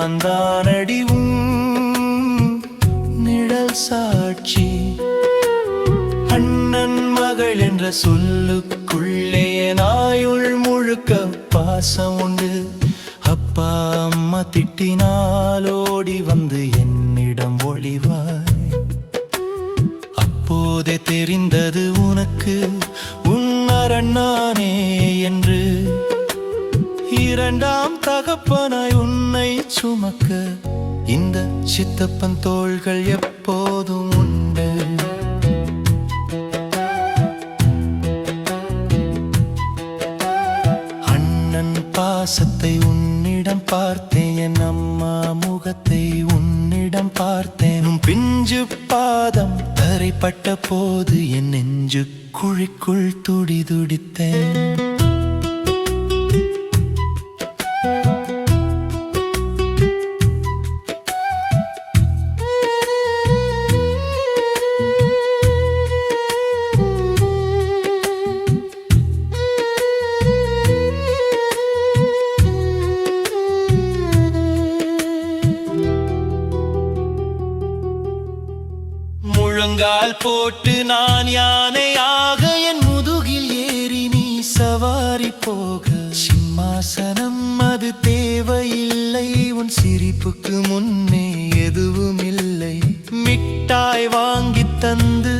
நான் தானடி நிழல் சாட்சி. அண்ணன் மகள் என்ற சொல்லுக்குள்ளே நாயுள் முழுக்க பாசம் உண்டு. அப்பா அம்மா திட்டினால் ஓடி வந்து என்னிடம் ஒளிவாய். அப்போதே தெரிந்தது உனக்கு உன் அரண் நானே என்று. இரண்டாம் தகப்பனாய் உன்னை சுமக்க இந்த சித்தப்பன் தோள்கள் எப்போதும் உண்டு. அண்ணன் பாசத்தை உன்னிடம் பார்த்தேன், என் அம்மா முகத்தை உன்னிடம் பார்த்தேன். பிஞ்சு பாதம் தரைப்பட்ட போது என் நெஞ்சு குழிக்குள் துடி துடித்தேன். முழங்கால் போட்டு நான் யானையாக என் முதுகில் ஏறி நீ சவாரி போக. சிம்மாசனம் அது தேவையில்லை, உன் சிரிப்புக்கு முன்னே எதுவும் இல்லை. மிட்டாய் வாங்கி தந்து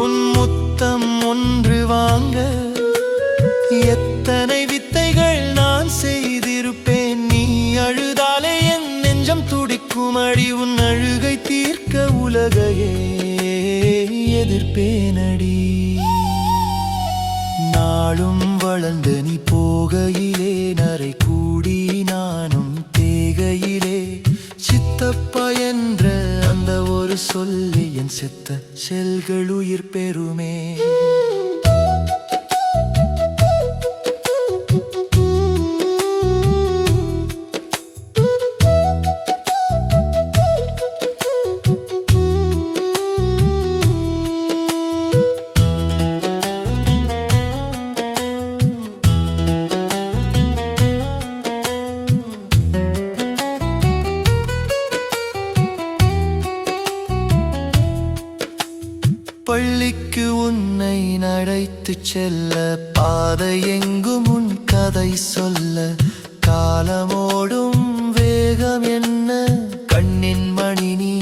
உன் முத்தம் ஒன்று வாங்க எத்தனை வித்தைகள் நான் செய்திருப்பேன். நீ அழுதாலே என் நெஞ்சம் துடிக்கும் அடி. உன் அழுகை தீர்க்க உலகையே எதிர்ப்பேனடி. நாளும் வளர்ந்து நீ போகையிலே நரை கூடி நானும் தேகையிலே. சித்தப்பா என்ற அந்த ஒரு சொல்லி என் செத்த செல்கள் உயிர் பெறுமே. பள்ளிக்கு உன்னை நடைத்து செல்ல பாதை எங்கும் உன் கதை சொல்ல. காலமோடும் வேகம் என்ன, கண்ணின் மணி நீ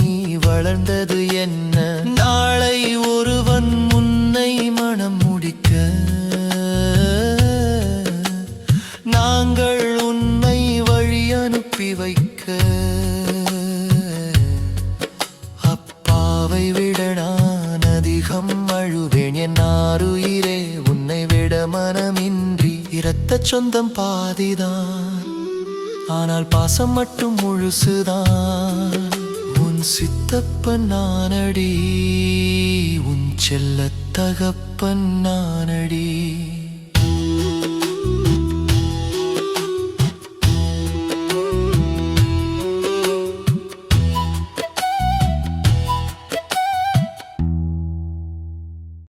வளர்ந்தது என்ன. நாளை ஒருவன் உன்னை மனம் முடிக்க நாங்கள் உன்னை வழி அனுப்பி வைக்க. அப்பாவை விட அதிகம் அழுவேன் என் ஆருயிரே, உன்னை விட மனமின்றி. இரத்த சொந்தம் பாதிதான், ஆனால் பாசம் மட்டும் முழுசுதான். உன் சித்தப்பன் நானடி, உன் செல்ல தகப்பன் நானடி.